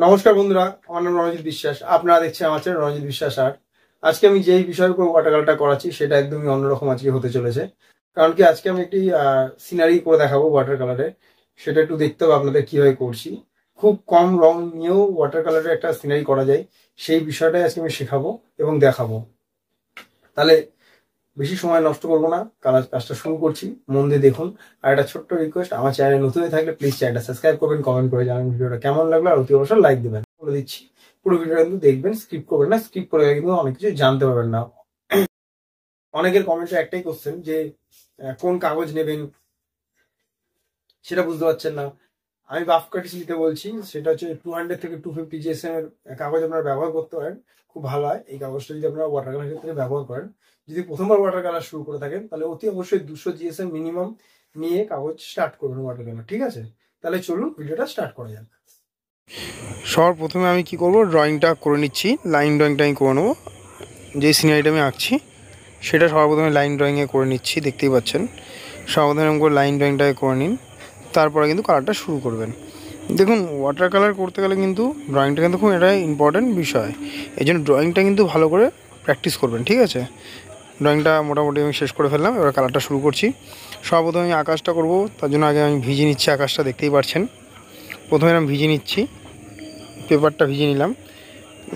নমস্কার বন্ধুরা, আমার নাম রণজিৎ বিশ্বাস। আপনারা দেখছেন আমার চ্যানেল রণজিৎ বিশ্বাস আর্ট। আজকে আমি যেই বিষয়ের উপর ওয়াটার কালারটা করাচ্ছি সেটা একদমই অন্যরকম আজকে হতে চলেছে। কারণ কি, আজকে আমি একটি সিনারি করে দেখাবো ওয়াটার কালারে। সেটা একটু দেখতে হবে আপনাদের কিভাবে করছি। খুব কম রং নিয়েও ওয়াটার কালারে একটা সিনারি করা যায়, সেই বিষয়টাই আজকে আমি শেখাবো এবং দেখাবো। তাহলে বেশি সময় নষ্ট করবো না, কাজটা শুরু করছি। মন দিয়ে দেখুন। আর একটা ছোট্ট রিকোয়েস্ট, আমার চ্যানেল নতুন হয়ে থাকলে প্লিজ চ্যানেলটা সাবস্ক্রাইব করবেন, কমেন্ট করে জানাবেন ভিডিওটা কেমন লাগলো, আর অতি অবশ্যই লাইক দেবেন। বলে দিচ্ছি, পুরো ভিডিওটা কিন্তু দেখবেন, স্কিপ করবেন না। স্কিপ করে কিন্তু অনেক কিছু জানতে পারবেন না। অনেকের কমেন্টে একটাই কোশ্চেন যে কোন কাগজ নেবেন সেটা বুঝতে পারছেন না। আমি বাফ কাটিস নিতে বলছি, সেটা হচ্ছে 200 থেকে 250 জিএসএম এর কাগজ আপনারা ব্যবহার করতে পারেন, খুব ভালো হয়। এই কাগজটা যদি আপনারা ওয়াটার কালার ক্ষেত্রে ব্যবহার করেন, যদি প্রথমবার ওয়াটার কালার শুরু করে থাকেন, তাহলে অতি অবশ্যই 200 জিএসএম মিনিমাম নিয়ে কাগজ স্টার্ট করবেন ওয়াটার কালার। ঠিক আছে, তাহলে চলুন ভিডিওটা স্টার্ট করা যাক। সবার প্রথমে আমি কি করব, ড্রয়িংটা করে নিচ্ছি। লাইন ড্রয়িংটা আমি করে নেবো। যে সিনারিটা আমি আঁকছি সেটা সবার প্রথমে লাইন ড্রয়িংয়ে করে নিচ্ছি, দেখতেই পাচ্ছেন। সবার প্রথমে আমি লাইন ড্রয়িংটাকে করে নিন, তারপরে কিন্তু কালারটা শুরু করবেন। দেখুন, ওয়াটার কালার করতে গেলে কিন্তু ড্রয়িংটা কিন্তু খুব একটা ইম্পর্ট্যান্ট বিষয়। এই জন্য ড্রয়িংটা কিন্তু ভালো করে প্র্যাকটিস করবেন, ঠিক আছে। ড্রয়িংটা মোটামুটি আমি শেষ করে ফেললাম, এবার কালারটা শুরু করছি। সর্বপ্রথমে আমি আকাশটা করব, তার জন্য আগে আমি ভিজিয়ে নিচ্ছি আকাশটা, দেখতেই পাচ্ছেন। প্রথমে আমি ভিজিয়ে নিচ্ছি, পেপারটা ভিজিয়ে নিলাম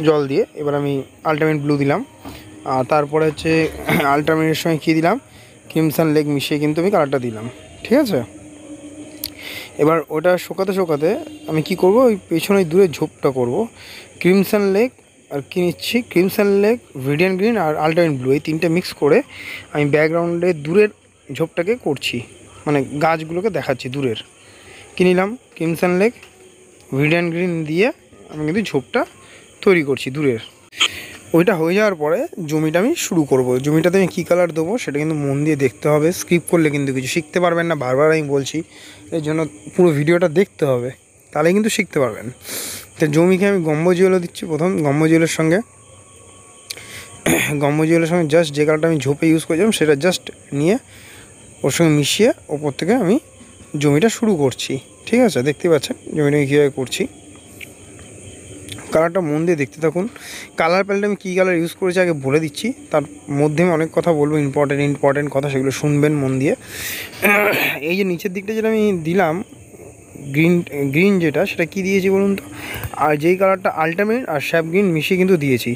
জল দিয়ে। এবার আমি আলটিমেট ব্লু দিলাম, আর তারপরে হচ্ছে আলটিমেটের সঙ্গে কী দিলাম, ক্রিমসন লেক মিশিয়ে কিন্তু আমি কালারটা দিলাম, ঠিক আছে। এবার ওটা শুকাতে শুকাতে আমি কি করব, ওই পেছনে দূরে ঝোপটা করব। ক্রিমসন লেক আর কি নিচ্ছি, ক্রিমসন লেক, ভিডিয়ান গ্রিন আর আলটিমেট ব্লু, এই তিনটে মিক্স করে আমি ব্যাকগ্রাউন্ডে দূরের ঝোপটাকে করছি, মানে গাছগুলোকে দেখাচ্ছি দূরের। কী নিলাম, ক্রিমসন লেক, ভিডিয়ান গ্রিন দিয়ে আমি কিন্তু ঝোপটা তৈরি করছি দূরের। ওইটা হয়ে যাওয়ার পরে জমিটা আমি শুরু করব। জমিটাতে আমি কী কালার দেবো সেটা কিন্তু মন দিয়ে দেখতে হবে। স্কিপ করলে কিন্তু কিছু শিখতে পারবেন না, বারবার আমি বলছি। এর জন্য পুরো ভিডিওটা দেখতে হবে, তাহলে কিন্তু শিখতে পারবেন। তো জমিকে আমি গম্বুজ-ইয়েলো দিচ্ছি প্রথম। গম্বুজ-ইয়েলোর সঙ্গে জাস্ট যে কালারটা আমি ঝোপে ইউজ করেছিলাম সেটা জাস্ট নিয়ে ওর সঙ্গে মিশিয়ে ওপর থেকে আমি জমিটা শুরু করছি, ঠিক আছে। দেখতে পাচ্ছেন জমিটা আমি কীভাবে করছি। কালারটা মন দিয়ে দেখতে থাকুন। কালার প্যালেটে আমি কী কালার ইউজ করেছি আগে বলে দিচ্ছি, তার মধ্যে আমি অনেক কথা বলবো, ইম্পর্টেন্ট কথা, সেগুলো শুনবেন মন দিয়ে। এই যে নিচের দিকটা যেটা আমি দিলাম গ্রিন যেটা, সেটা কি দিয়েছি বলুন তো, আর যেই কালারটা আলটিমেট আর শ্যাপ গ্রিন মিশিয়ে কিন্তু দিয়েছি।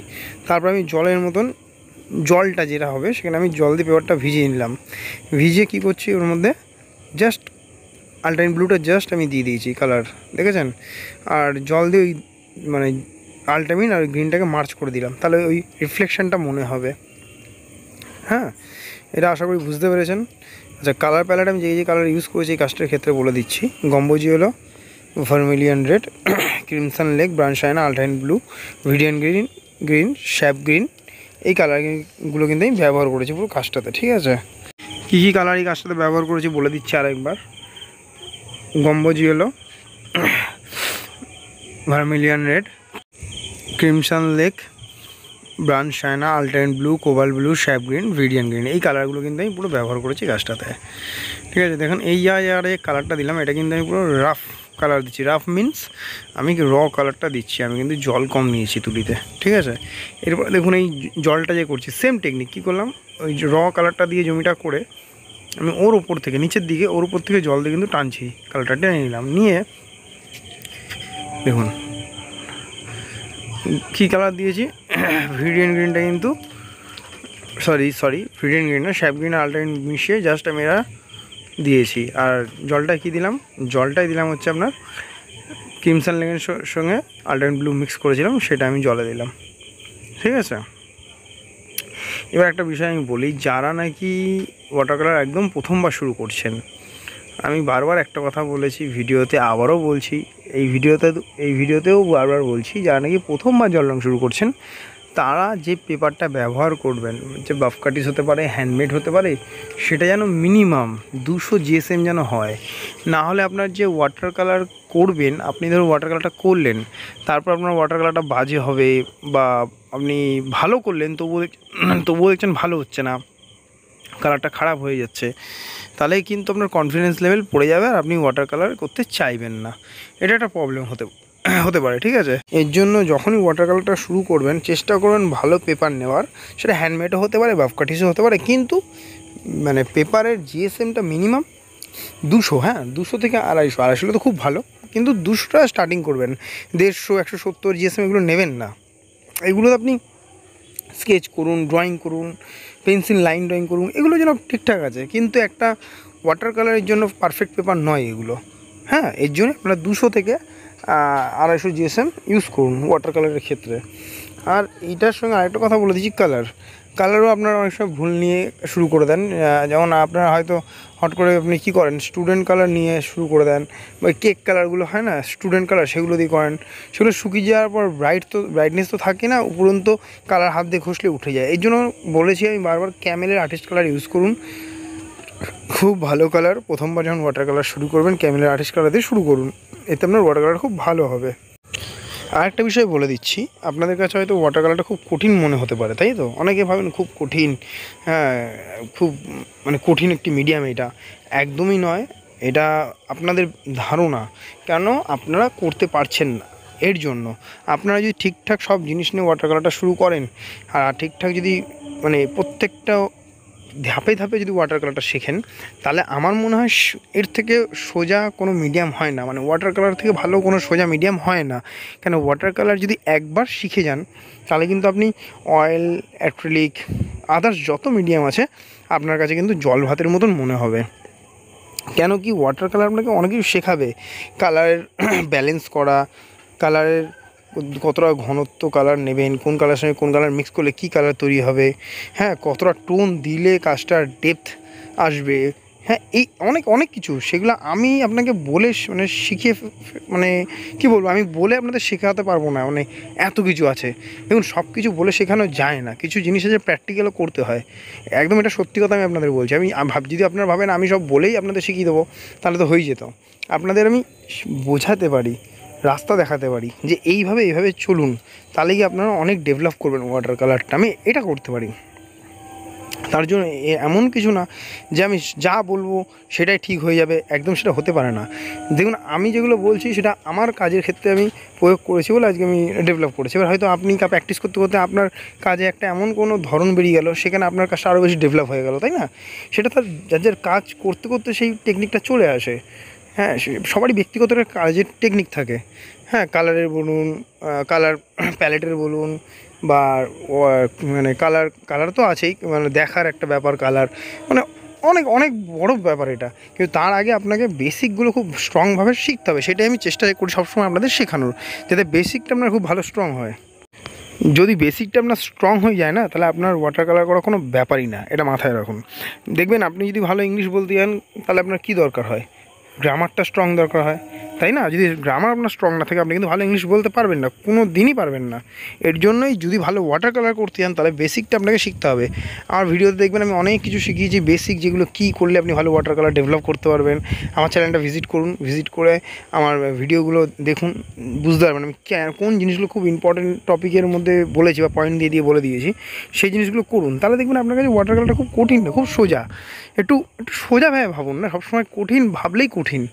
তারপর আমি জলের মতন, জলটা যেটা হবে সেখানে আমি জল দিয়ে পেপারটা ভিজিয়ে নিলাম। ভিজিয়ে কী করছি, ওর মধ্যে জাস্ট আলটিমেট ব্লুটা জাস্ট আমি দিয়ে দিয়েছি কালার, দেখেছেন। আর জল দিয়ে ওই মানে আলটিমেট আর গ্রিনটাকে মার্চ করে দিলাম, তাহলে ওই রিফ্লেকশানটা মনে হবে। হ্যাঁ, এটা আশা করি বুঝতে পেরেছেন। আচ্ছা, কালার প্যালেট আমি যে কালার ইউজ করেছি এই কাজটার ক্ষেত্রে বলে দিচ্ছি। Gamboge yellow, vermilion red, crimson lake, brown sienna, ultimate blue, viridian green, sap green, এই কালারগুলো কিন্তু আমি ব্যবহার করেছি পুরো কাজটাতে, ঠিক আছে। কী কী কালার এই কাজটাতে ব্যবহার করেছি বলে দিচ্ছি আরেকবার। Gamboge yellow, vermilion red, crimson lake, brown sienna, ultimate blue, cobalt blue, sap green, viridian green, এই কালারগুলো কিন্তু আমি পুরো ব্যবহার করেছি গাছটাতে, ঠিক আছে। দেখুন এই যে কালারটা দিলাম, এটা কিন্তু আমি পুরো রাফ কালার দিচ্ছি। রাফ মিন্স আমি র কালারটা দিচ্ছি, আমি কিন্তু জল কম নিয়েছি তুলিতে, ঠিক আছে। এরপর দেখুন এই জলটা যে করছি, সেম টেকনিক। কী করলাম, ওই র কালারটা দিয়ে জমিটা করে আমি ওর ওপর থেকে নিচের দিকে, ওর উপর থেকে জল দিয়ে কিন্তু টানছি, কালারটা টেনে নিলাম। নিয়ে দেখুন কী কালার দিয়েছি, ভিডিয়ান গ্রিনটা কিন্তু সরি ভিডিয়ান গ্রিন না, শ্যাপ গ্রিন আলটিমেট মিশিয়ে জাস্ট আমি এরা দিয়েছি। আর জলটা কি দিলাম, জলটাই দিলাম হচ্ছে আপনার ক্রিমসন লেকের সঙ্গে আলটিমেট ব্লু মিক্স করেছিলাম, সেটা আমি জলে দিলাম, ঠিক আছে। এবার একটা বিষয় আমি বলি, যারা নাকি ওয়াটার কালার একদম প্রথমবার শুরু করছেন, আমি বারবার একটা কথা বলেছি ভিডিওতে, আবারও বলছি, এই ভিডিওতেও বারবার বলছি, যারা নাকি প্রথমবার জল রং শুরু করছেন, তারা যে পেপারটা ব্যবহার করবেন, যে বাফ কাটিস হতে পারে, হ্যান্ডমেড হতে পারে, সেটা যেন মিনিমাম 200 জিএসএম যেন হয়। না হলে আপনার যে ওয়াটার কালার করবেন, আপনি ধরুন ওয়াটার কালারটা করলেন, তারপর আপনার ওয়াটার কালারটা বাজে হবে, বা আপনি ভালো করলেন তবুও দেখছেন ভালো হচ্ছে না, কালারটা খারাপ হয়ে যাচ্ছে, তাহলেই কিন্তু আপনার কনফিডেন্স লেভেল পড়ে যাবে আর আপনি ওয়াটার কালার করতে চাইবেন না। এটা একটা প্রবলেম হতে পারে, ঠিক আছে। এর জন্য যখনই ওয়াটার কালারটা শুরু করবেন চেষ্টা করবেন ভালো পেপার নেওয়ার, সেটা হ্যান্ডমেডও হতে পারে, বাফ কাটিসও হতে পারে, কিন্তু মানে পেপারের জিএসএমটা মিনিমাম 200, হ্যাঁ 200 থেকে 250 তো খুব ভালো, কিন্তু 200টা স্টার্টিং করবেন। 150, 170 জিএসএম এগুলো নেবেন না। এগুলো আপনি স্কেচ করুন, ড্রয়িং করুন, পেন্সিল লাইন ড্রয়িং করুন, এগুলো যেন ঠিকঠাক আছে, কিন্তু একটা ওয়াটার কালারের জন্য পারফেক্ট পেপার নয় এগুলো। হ্যাঁ, এর জন্য আপনারা 200 থেকে 250 জিএসএম ইউজ করুন ওয়াটার কালারের ক্ষেত্রে। আর এইটার সঙ্গে আরেকটা কথা বলে দিচ্ছি, কালারও আপনারা অনেক সময় ভুল নিয়ে শুরু করে দেন। যেমন আপনারা হয়তো হট করে আপনি কী করেন, স্টুডেন্ট কালার নিয়ে শুরু করে দেন, বা কেক কালারগুলো হয় না স্টুডেন্ট কালার, সেগুলো দিয়ে করেন। সেগুলো শুকিয়ে যাওয়ার পর ব্রাইটনেস তো থাকে না, উপরন্ত কালার হাত দিয়ে ঘষলে উঠে যায়। এই জন্য বলেছি আমি বারবার, ক্যামেলের আর্টিস্ট কালার ইউজ করুন, খুব ভালো কালার। প্রথমবার যখন ওয়াটার কালার শুরু করবেন ক্যামেলের আর্টিস্ট কালার দিয়ে শুরু করুন, এতে আপনার ওয়াটার কালার খুব ভালো হবে। আরেকটা বিষয় বলে দিচ্ছি, আপনাদের কাছে হয়তো ওয়াটার কালারটা খুব কঠিন মনে হতে পারে, তাই তো? অনেকে ভাবেন খুব কঠিন, হ্যাঁ খুব মানে কঠিন একটি মিডিয়াম। এটা একদমই নয়, এটা আপনাদের ধারণা, কেন আপনারা করতে পারছেন না। এর জন্য আপনারা যদি ঠিকঠাক সব জিনিস নিয়ে ওয়াটার কালারটা শুরু করেন, আর ঠিকঠাক যদি মানে প্রত্যেকটা ধাপে ধাপে যদি ওয়াটার কালারটা শেখেন, তাহলে আমার মনে হয় এর থেকে সোজা কোনো মিডিয়াম হয় না। মানে ওয়াটার কালার থেকে ভালো কোনো সোজা মিডিয়াম হয় না। কেন, ওয়াটার কালার যদি একবার শিখে যান, তাহলে কিন্তু আপনি অয়েল, অ্যাক্রিলিক, আদার্স যত মিডিয়াম আছে আপনার কাছে কিন্তু জল ভাতের মতন মনে হবে। কেন কি, ওয়াটার কালার আপনাকে অনেক কিছু শেখাবে। কালারের ব্যালেন্স করা, কালারের কতটা ঘনত্ব কালার নেবেন, কোন কালারের সঙ্গে কোন কালার মিক্স করলে কী কালার তৈরি হবে, হ্যাঁ কতটা টোন দিলে কাজটার ডেপথ আসবে, হ্যাঁ এই অনেক অনেক কিছু, সেগুলো আমি আপনাকে বলে মানে শিখিয়ে মানে কী বলবো, আমি বলে আপনাদের শেখাতে পারবো না। মানে এত কিছু আছে। দেখুন, সব কিছু বলে শেখানো যায় না, কিছু জিনিস আছে প্র্যাকটিক্যালও করতে হয়। একদম এটা সত্যি কথা আমি আপনাদের বলছি। আমি যদি আপনারা ভাবেন আমি সব বলেই আপনাদের শিখিয়ে দেবো, তাহলে তো হয়ে যেত। আপনাদের আমি বোঝাতে পারি, রাস্তা দেখাতে পারি যে এইভাবে চলুন, তাহলে কি আপনারা অনেক ডেভেলপ করবেন ওয়াটার কালারটা। আমি এটা করতে পারি। তার জন্য এমন কিছু না যে আমি যা বলবো সেটাই ঠিক হয়ে যাবে, একদম সেটা হতে পারে না। দেখুন, আমি যেগুলো বলছি সেটা আমার কাজের ক্ষেত্রে আমি প্রয়োগ করেছি বলে আজকে আমি ডেভেলপ করেছি। এবার হয়তো আপনি প্র্যাকটিস করতে করতে আপনার কাজে একটা এমন কোনো ধরন বেরিয়ে গেল, সেখানে আপনার কাজটা আরও বেশি ডেভেলপ হয়ে গেল, তাই না? সেটা তার যার কাজ করতে করতে সেই টেকনিকটা চলে আসে। হ্যাঁ, সবারই ব্যক্তিগত একটা কাজের টেকনিক থাকে। হ্যাঁ, কালারের বলুন, কালার প্যালেটের বলুন, বা মানে কালার তো আছেই, মানে দেখার একটা ব্যাপার, কালার মানে অনেক অনেক বড় ব্যাপার এটা। কিন্তু তার আগে আপনাকে বেসিকগুলো খুব স্ট্রংভাবে শিখতে হবে। সেটাই আমি চেষ্টা করি সবসময় আপনাদের শেখানোর, যাতে বেসিকটা আপনার খুব ভালো স্ট্রং হয়। যদি বেসিকটা আপনার স্ট্রং হয়ে যায় না, তাহলে আপনার ওয়াটার কালার করা কোনো ব্যাপারই না, এটা মাথায় রাখুন। দেখবেন, আপনি যদি ভালো ইংলিশ বলতে যান, তাহলে আপনার কী দরকার হয়, গ্রামারটা স্ট্রং দরকার হয়, তাই না? যদি গ্রামার আপনার স্ট্রং না থাকে, আপনি কিন্তু ভালো ইংলিশ বলতে পারবেন না, কোনো দিনই পারবেন না। এর জন্যই যদি ভালো ওয়াটার কালার করতে চান, তাহলে বেসিকটা আপনাকে শিখতে হবে। আমার ভিডিওতে দেখবেন আমি অনেক কিছু শিখিয়েছি বেসিক, যেগুলো কী করলে আপনি ভালো ওয়াটার কালার ডেভেলপ করতে পারবেন। আমার চ্যানেলটা ভিজিট করুন, ভিজিট করে আমার ভিডিওগুলো দেখুন, বুঝতে পারবেন আমি কোন জিনিসগুলো খুব ইম্পর্টেন্ট টপিকের মধ্যে বলেছি বা পয়েন্ট দিয়ে বলে দিয়েছি, সেই জিনিসগুলো করুন। তাহলে দেখবেন আপনার কাছে ওয়াটার কালারটা খুব কঠিন না, খুব সোজা। একটু সোজা ভাবুন না, সবসময় কঠিন ভাবলেই কঠিন।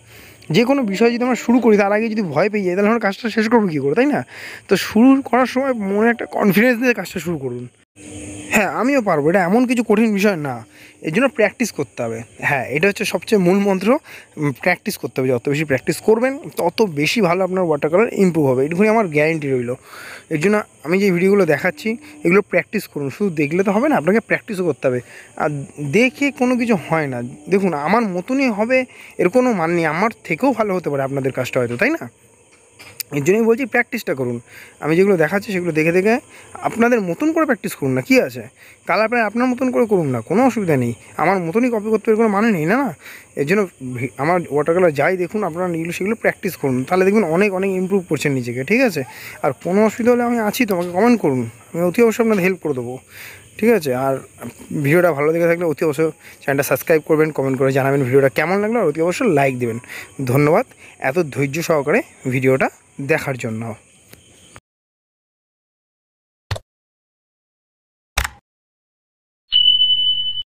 যে কোনো বিষয় যদি আমরা শুরু করি, তার আগে যদি ভয় পেয়ে যাই, তাহলে আমরা কাজটা শেষ করবো কী করে, তাই না? তো শুরু করার সময় মনে একটা কনফিডেন্স দিয়ে কাজটা শুরু করুন। হ্যাঁ, আমিও পারবো, এটা এমন কিছু কঠিন বিষয় না। এর জন্য প্র্যাকটিস করতে হবে। হ্যাঁ, এটা হচ্ছে সবচেয়ে মূল মন্ত্র, প্র্যাকটিস করতে হবে। যত বেশি প্র্যাকটিস করবেন, তত বেশি ভালো আপনার ওয়াটার কালার ইমপ্রুভ হবে, এটুকুনি আমার গ্যারেন্টি রইল। এর জন্য আমি যে ভিডিওগুলো দেখাচ্ছি, এগুলো প্র্যাকটিস করুন। শুধু দেখলে তো হবে না, আপনাকে প্র্যাকটিসও করতে হবে। আর দেখে কোনো কিছু হয় না। দেখুন, আমার মতনই হবে এর কোনো মান নেই, আমার থেকেও ভালো হতে পারে আপনাদের কাজটা হয়তো, তাই না? এর জন্যই বলছি প্র্যাকটিসটা করুন। আমি যেগুলো দেখাচ্ছি সেগুলো দেখে দেখে আপনাদের মতন করে প্র্যাকটিস করুন না, কী আছে? কালার প্রায় আপনার মতন করে করুন না, কোনো অসুবিধা নেই। আমার মতনই কপি করতে কোনো মানে নেই, না। এর জন্য আমার ওয়াটার কালার যাই দেখুন, আপনারা সেগুলো প্র্যাকটিস করুন, তাহলে দেখবেন অনেক অনেক ইমপ্রুভ করছেন নিজেকে, ঠিক আছে? আর কোনো অসুবিধা হলে আমি আছি, তোমাকে কমেন্ট করুন, আমি অতি অবশ্যই আপনাদের হেল্প করে দেবো, ঠিক আছে? আর ভিডিওটা ভালো লেগে থাকলে অতি অবশ্যই চ্যানেলটা সাবস্ক্রাইব করবেন, কমেন্ট করে জানাবেন ভিডিওটা কেমন লাগলো, আর অতি অবশ্যই লাইক দেবেন। ধন্যবাদ এত ধৈর্য সহকারে ভিডিওটা দেখার জন্য।